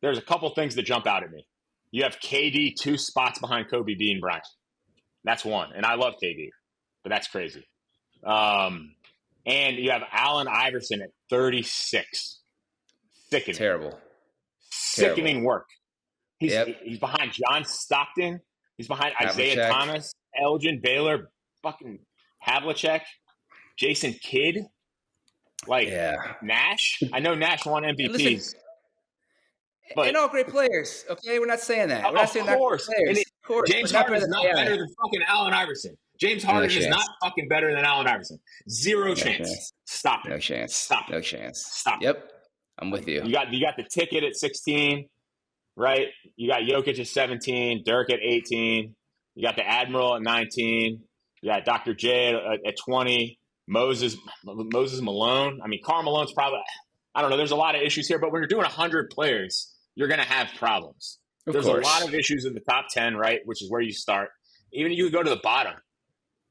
There's a couple things that jump out at me. You have KD 2 spots behind Kobe being Bryant. That's one. And I love KD, but that's crazy. And you have Allen Iverson at 36. Sickening. Terrible. Sickening work. He's behind John Stockton. He's behind Isaiah Thomas, Elgin Baylor, fucking Havlicek, Jason Kidd, Nash. I know Nash won MVPs. Listen, But And all great players. Okay, we're not saying that. We're not of saying not course, great players. Of course, James but not Harden better is than not AI. better than fucking Allen Iverson. James No Harden is not chance. fucking better than Allen Iverson. Zero No chance. chance. Stop it. No chance. Stop No it. chance. Stop it. Yep, I'm with you. You got the ticket at 16, right? You got Jokic at 17, Dirk at 18. You got the Admiral at 19. You got Dr. J at 20. Moses Malone. I mean, Karl Malone's probably, I don't know. There's a lot of issues here, but when you're doing 100 players, you're going to have problems. There's a lot of issues in the top 10, right? Which is where you start. Even you go to the bottom,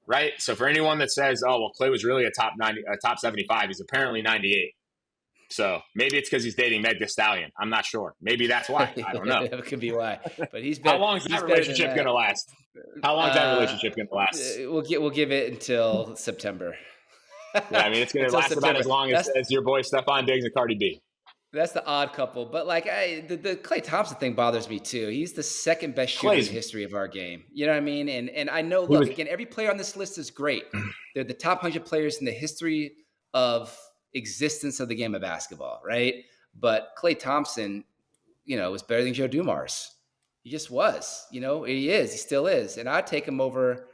right? So for anyone that says, "Oh, well, Klay was really a top 90, a top 75," he's apparently 98. So maybe it's because he's dating Meg Thee Stallion. I'm not sure. Maybe that's why. I don't know. It could be why. But he's How long is that relationship going to last? How long is that relationship going to last? We'll give it until September. Yeah, I mean, it's going to last about as long as your boy Stephon Diggs and Cardi B. That's the odd couple. But like the Klay Thompson thing bothers me too. He's the second best shooter in the history of our game. You know what I mean? And I know, look, again, every player on this list is great. They're the top 100 players in the history of existence of the game of basketball, right? But Klay Thompson, was better than Joe Dumars. He just was. He is. He still is. And I'd take him over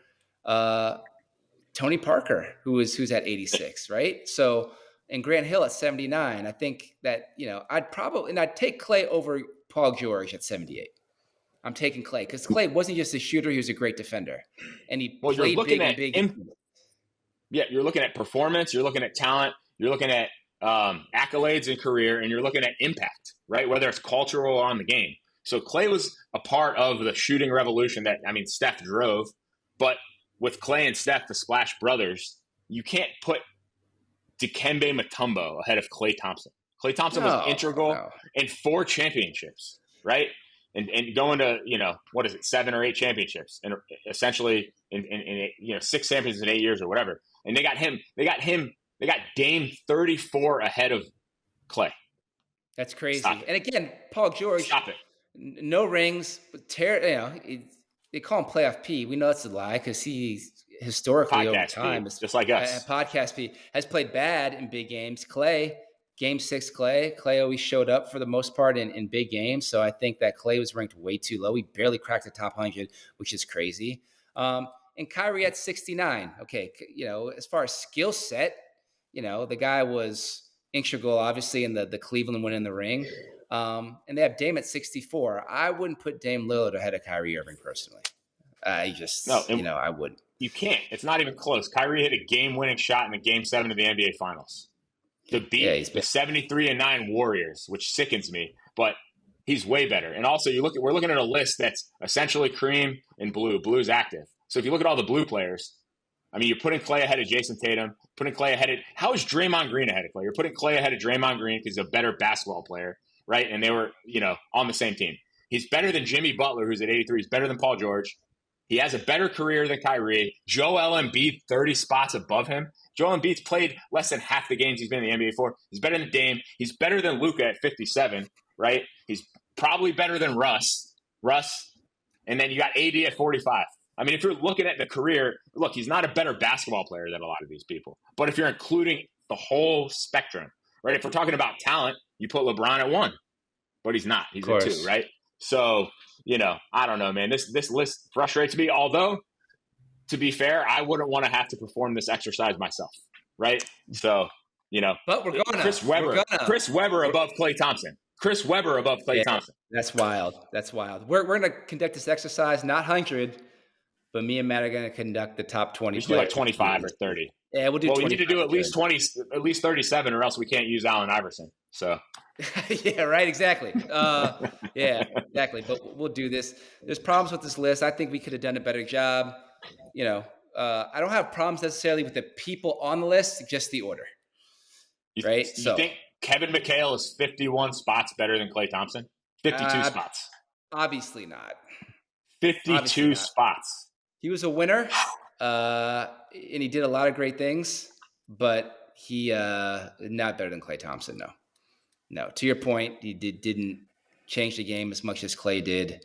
Tony Parker, who's at 86, right? So, and Grant Hill at 79. I think that, I'd take Klay over Paul George at 78. I'm taking Klay because Klay wasn't just a shooter; he was a great defender, and he played big and big. Yeah, you're looking at performance, you're looking at talent, you're looking at accolades in career, and you're looking at impact, right? Whether it's cultural or on the game. So Klay was a part of the shooting revolution that, Steph drove. But with Klay and Steph, the Splash Brothers, you can't put Dikembe Mutombo ahead of Klay Thompson. Klay Thompson was integral in 4 championships, right? And going to, 7 or 8 championships, and essentially in 6 championships in 8 years or whatever. And they got Dame 34 ahead of Klay. That's crazy. And again, Paul George, stop it. No rings, but they call him playoff P. We know that's a lie because he's historically over time, just like us, podcast P has played bad in big games. Klay, Game 6, Klay always showed up for the most part in big games. So I think that Klay was ranked way too low. He barely cracked the top 100, which is crazy. And Kyrie at 69. Okay, as far as skill set, the guy was integral, obviously, in the Cleveland win in the ring. And they have Dame at 64. I wouldn't put Dame Lillard ahead of Kyrie Irving personally. I wouldn't. You can't. It's not even close. Kyrie hit a game-winning shot in the Game 7 of the NBA Finals to beat the 73-9 Warriors, which sickens me. But he's way better. And also, we're looking at a list that's essentially cream and blue. Blue's active. So if you look at all the blue players, you're putting Klay ahead of Jason Tatum, putting Klay ahead of – how is Draymond Green ahead of Klay? You're putting Klay ahead of Draymond Green because he's a better basketball player, right? And they were, on the same team. He's better than Jimmy Butler, who's at 83. He's better than Paul George. He has a better career than Kyrie. Joel Embiid, 30 spots above him. Joel Embiid's played less than half the games he's been in the NBA for. He's better than Dame. He's better than Luka at 57, right? He's probably better than Russ. And then you got AD at 45. If you're looking at the career, look, he's not a better basketball player than a lot of these people. But if you're including the whole spectrum, right? If we're talking about talent, you put LeBron at 1. But he's not. He's at 2, right? So, I don't know, man. This list frustrates me. Although, to be fair, I wouldn't want to have to perform this exercise myself, right? So, But we're going Chris Webber above Klay Thompson. Chris Webber above Klay Thompson. That's wild. We're going to conduct this exercise, not 100, but me and Matt are going to conduct the top 20. We should do like 25 or 30. Yeah, we'll do. Well, we need to do at least 20, at least 37, or else we can't use Allen Iverson. So. Yeah, right. Exactly. Yeah, exactly. But we'll do this. There's problems with this list. I think we could have done a better job. I don't have problems necessarily with the people on the list, just the order. Right. You think Kevin McHale is 51 spots better than Klay Thompson? 52 spots. Obviously not. 52 spots. He was a winner, and he did a lot of great things, but he not better than Klay Thompson. No. To your point, he didn't change the game as much as Klay did.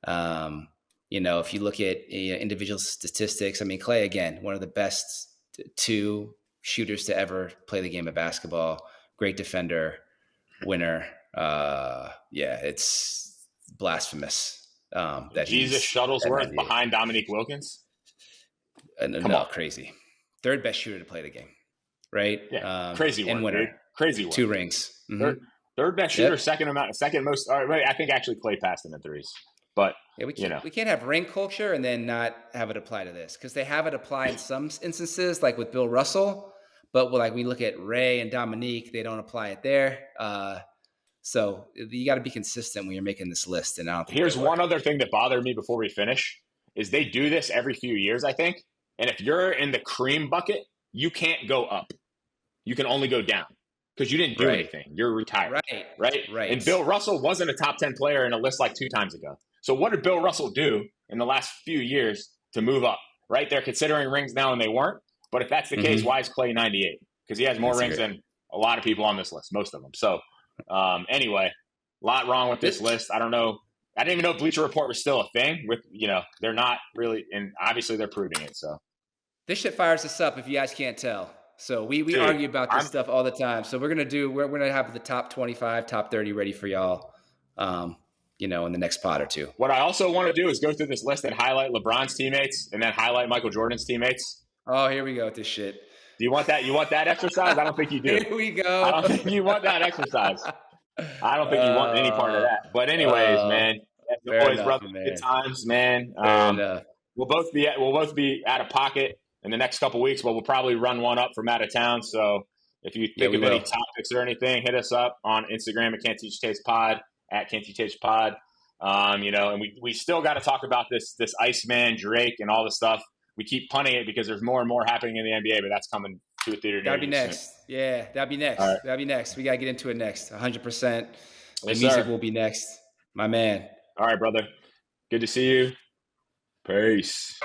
If you look at individual statistics, Klay, again, one of the best 2 shooters to ever play the game of basketball. Great defender, winner. Yeah, it's blasphemous. That Jesus he's at Shuttlesworth 98. behind Dominique Wilkins. Come No, on. crazy. Third best shooter to play the game, right? Yeah, crazy and work, winner. dude. Crazy work. 2 rings. Mm-hmm. Third best shooter, Yep. second most. All right, I think actually Klay passed him in threes, but Yeah, we can't have ring culture and then not have it apply to this, because they have it apply in some instances, like with Bill Russell, but like we look at Ray and Dominique, they don't apply it there. So you got to be consistent when you're making this list. And I don't think here's one other thing that bothered me before we finish is they do this every few years, I think. And if you're in the cream bucket, you can't go up. You can only go down because you didn't do anything. You're retired. Right. And Bill Russell wasn't a top 10 player in a list like 2 times ago. So what did Bill Russell do in the last few years to move up? Right. They're considering rings now and they weren't. But if that's the case, why is Klay 98? Because he has more rings than a lot of people on this list, most of them. So anyway, a lot wrong with this list. I don't know. I didn't even know Bleacher Report was still a thing. With they're not really, and obviously they're proving it. So this shit fires us up if you guys can't tell. So we argue about this stuff all the time. So we're gonna have the top 25, top 30 ready for y'all. In the next pod or two. What I also want to do is go through this list and highlight LeBron's teammates and then highlight Michael Jordan's teammates. Oh, here we go with this shit. Do you want that? You want that exercise? I don't think you do. Here we go. I don't think you want that exercise. I don't think you want any part of that. But anyways, man, as always, brother, good times, man. We'll both be out of pocket in the next couple weeks, but we'll probably run one up from out of town. So if you think of any topics or anything, hit us up on Instagram at Can't Teach Taste Pod, at Can't Teach Taste Pod. And we still got to talk about this Iceman, Drake, and all the stuff. We keep punting it because there's more and more happening in the NBA, but that's coming to a theater. That'd be next. Soon. Yeah, that'd be next. Right. That'd be next. We got to get into it next. 100%. The yes, music sir. will be next. My man. All right, brother. Good to see you. Peace.